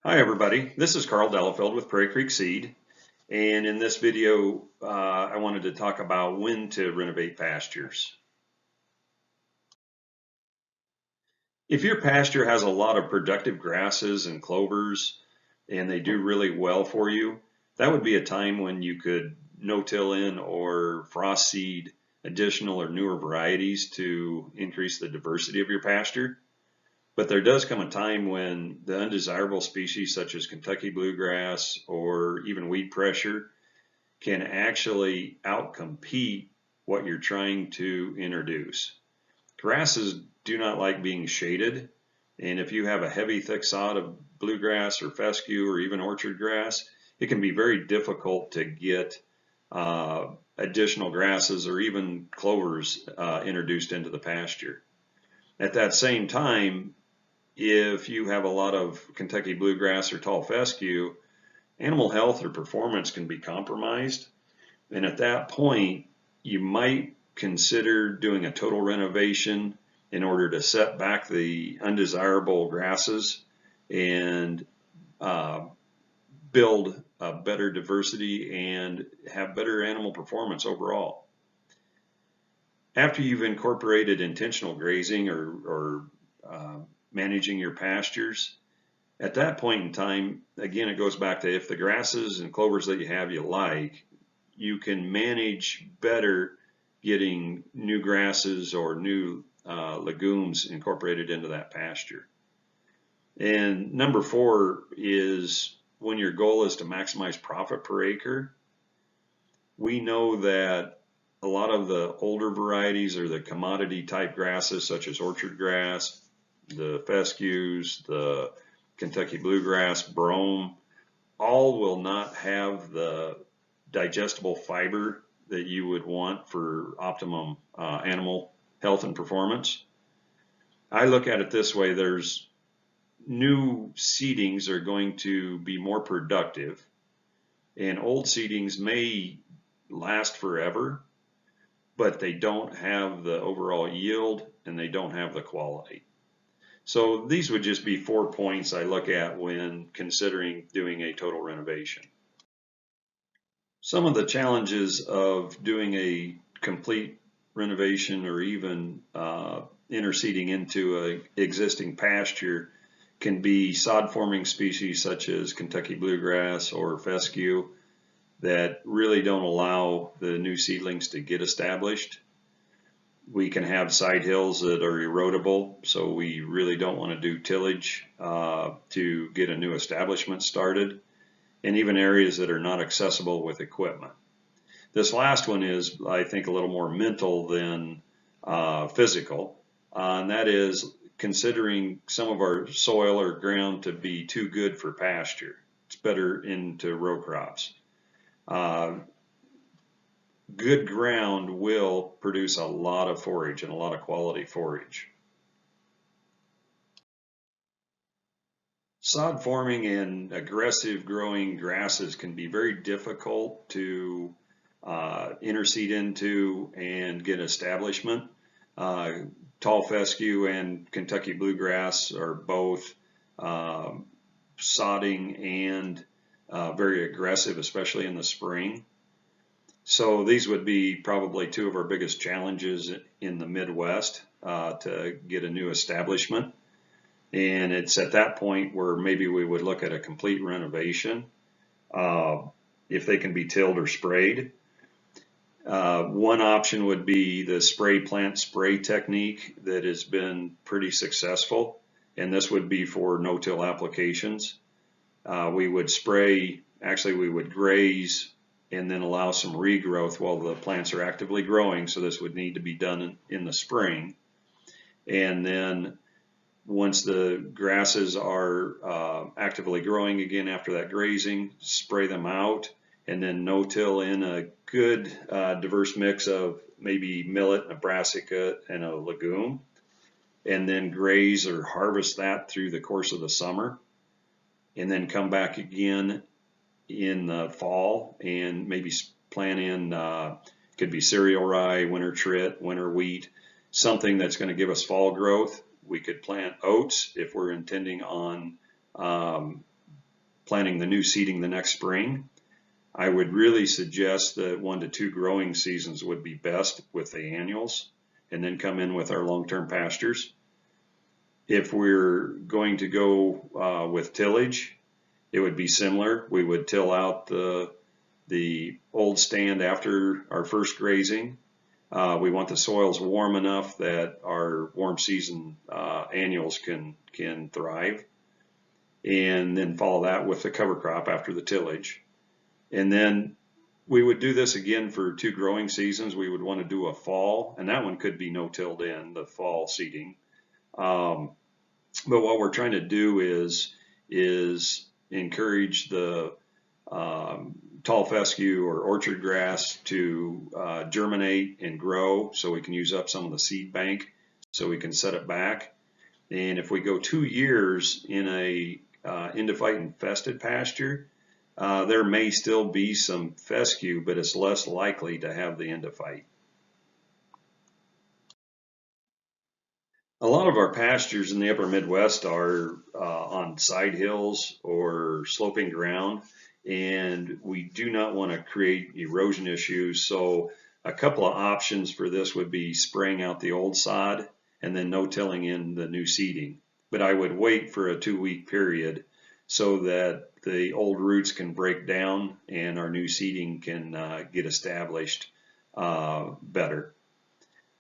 Hi everybody, this is Karl with Prairie Creek Seed, and in this video I wanted to talk about when to renovate pastures. If your pasture has a lot of productive grasses and clovers and they do really well for you, that would be a time when you could no-till in or frost seed additional or newer varieties to increase the diversity of your pasture. But there does come a time when the undesirable species such as Kentucky bluegrass or even weed pressure can actually outcompete what you're trying to introduce. Grasses do not like being shaded, and if you have a heavy thick sod of bluegrass or fescue or even orchard grass, it can be very difficult to get additional grasses or even clovers introduced into the pasture. At that same time, if you have a lot of Kentucky bluegrass or tall fescue, animal health or performance can be compromised. And at that point, you might consider doing a total renovation in order to set back the undesirable grasses and build a better diversity and have better animal performance overall. After you've incorporated intentional grazing or managing your pastures, at that point in time, again, it goes back to if the grasses and clovers that you have you like, you can manage better getting new grasses or new legumes incorporated into that pasture. And number 4 is when your goal is to maximize profit per acre. We know that a lot of the older varieties or the commodity type grasses such as orchard grass, the fescues, the Kentucky bluegrass, brome, all will not have the digestible fiber that you would want for optimum animal health and performance. I look at it this way: there's new seedings are going to be more productive, and old seedings may last forever, but they don't have the overall yield and they don't have the quality. So these would just be 4 points I look at when considering doing a total renovation. Some of the challenges of doing a complete renovation or even interseeding into an existing pasture can be sod forming species such as Kentucky bluegrass or fescue that really don't allow the new seedlings to get established. We can have side hills that are erodible, so we really don't want to do tillage to get a new establishment started, and even areas that are not accessible with equipment. This last one is, I think, a little more mental than physical, and that is considering some of our soil or ground to be too good for pasture. It's better into row crops. Good ground will produce a lot of forage and a lot of quality forage. Sod forming and aggressive growing grasses can be very difficult to interseed into and get establishment. Tall fescue and Kentucky bluegrass are both sodding and very aggressive, especially in the spring. So these would be probably 2 of our biggest challenges in the Midwest to get a new establishment. And it's at that point where maybe we would look at a complete renovation if they can be tilled or sprayed. One option would be the spray plant spray technique that has been pretty successful, and this would be for no-till applications. We would spray, actually we would graze and then allow some regrowth while the plants are actively growing, so this would need to be done in the spring. And then once the grasses are actively growing again after that grazing, spray them out, and then no-till in a good diverse mix of maybe millet, a brassica, and a legume, and then graze or harvest that through the course of the summer, and then come back again in the fall and maybe plant in, could be cereal rye, winter trit, winter wheat, something that's going to give us fall growth. We could plant oats if we're intending on planting the new seeding the next spring, I would really suggest that 1 to 2 growing seasons would be best with the annuals, and then come in with our long-term pastures. If we're going to go with tillage, it would be similar. We would till out the old stand after our first grazing. We want the soils warm enough that our warm season annuals can thrive, and then follow that with the cover crop after the tillage. And then we would do this again for 2 growing seasons. We would want to do a fall, and that one could be no-tilled in, the fall seeding. But what we're trying to do is encourage the tall fescue or orchard grass to germinate and grow, so we can use up some of the seed bank, so we can set it back. And if we go 2 years in a endophyte infested pasture, there may still be some fescue, but it's less likely to have the endophyte. A lot of our pastures in the upper Midwest are on side hills or sloping ground, and we do not want to create erosion issues. So a couple of options for this would be spraying out the old sod and then no-tilling in the new seeding. But I would wait for a 2-week period so that the old roots can break down and our new seeding can get established better.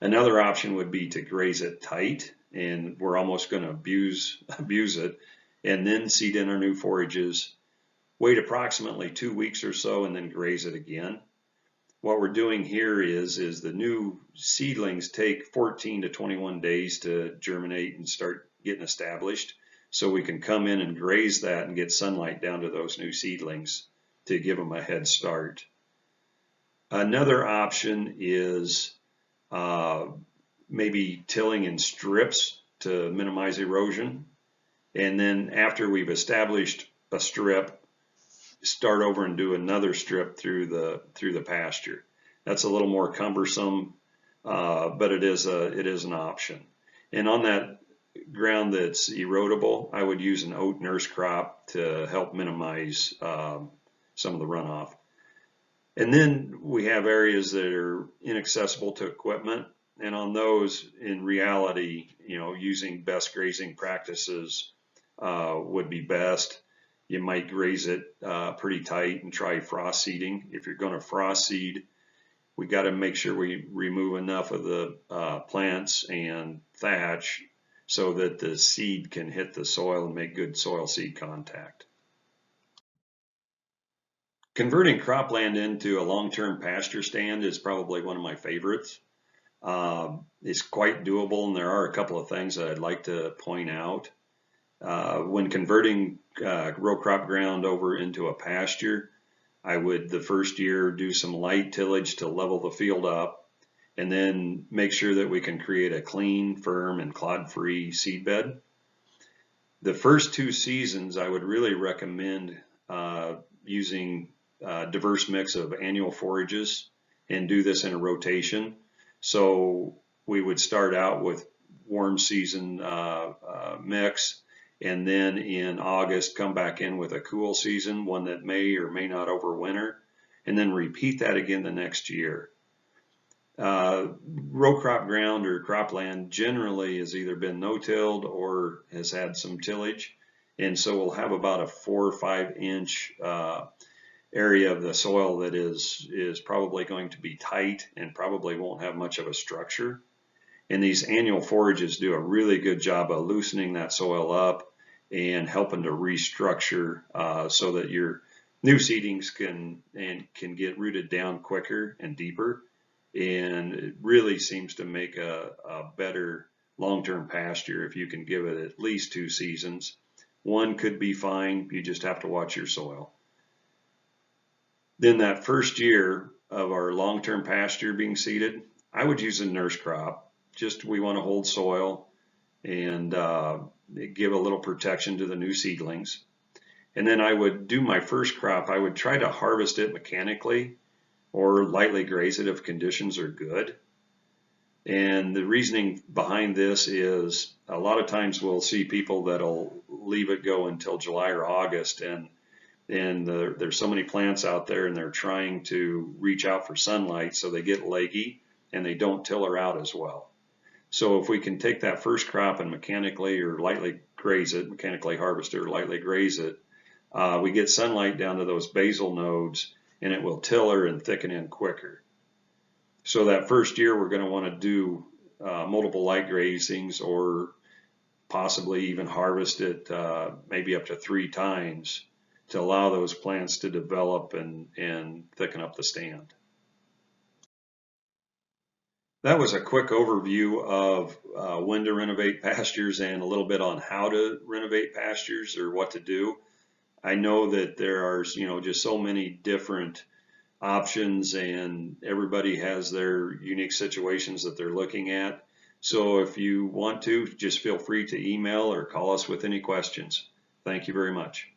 Another option would be to graze it tight, and we're almost going to abuse it, and then seed in our new forages, wait approximately 2 weeks or so, and then graze it again. What we're doing here is the new seedlings take 14 to 21 days to germinate and start getting established. So we can come in and graze that and get sunlight down to those new seedlings to give them a head start. Another option is maybe tilling in strips to minimize erosion. And then after we've established a strip, start over and do another strip through the pasture. That's a little more cumbersome, but it is an option. And on that ground that's erodible, I would use an oat nurse crop to help minimize some of the runoff. And then we have areas that are inaccessible to equipment, and on those, in reality, using best grazing practices would be best. You might graze it pretty tight and try frost seeding. If you're going to frost seed, we got to make sure we remove enough of the plants and thatch so that the seed can hit the soil and make good soil seed contact. Converting cropland into a long-term pasture stand is probably one of my favorites. It's quite doable, and there are a couple of things that I'd like to point out. When converting row crop ground over into a pasture, I would the first year do some light tillage to level the field up, and then make sure that we can create a clean, firm, and clod-free seed bed. The first 2 seasons, I would really recommend using a diverse mix of annual forages and do this in a rotation. So we would start out with warm season mix, and then in August come back in with a cool season, one that may or may not overwinter, and then repeat that again the next year. Row crop ground or cropland generally has either been no-tilled or has had some tillage, and so we'll have about a 4 or 5 inch area of the soil that is probably going to be tight and probably won't have much of a structure. And these annual forages do a really good job of loosening that soil up and helping to restructure so that your new seedings can get rooted down quicker and deeper. And it really seems to make a better long-term pasture if you can give it at least 2 seasons. One could be fine, you just have to watch your soil. Then that first year of our long-term pasture being seeded, I would use a nurse crop. Just we want to hold soil and give a little protection to the new seedlings. And then I would do my first crop. I would try to harvest it mechanically or lightly graze it if conditions are good. And the reasoning behind this is a lot of times we'll see people that'll leave it go until July or August, and and there's so many plants out there, and they're trying to reach out for sunlight, so they get leggy and they don't tiller out as well. So if we can take that first crop and mechanically or lightly graze it, mechanically harvest it or lightly graze it, we get sunlight down to those basal nodes, and it will tiller and thicken in quicker. So that first year we're going to want to do multiple light grazings, or possibly even harvest it maybe up to 3 times to allow those plants to develop and thicken up the stand. That was a quick overview of when to renovate pastures and a little bit on how to renovate pastures or what to do. I know that there are, just so many different options, and everybody has their unique situations that they're looking at. So if you want to, just feel free to email or call us with any questions. Thank you very much.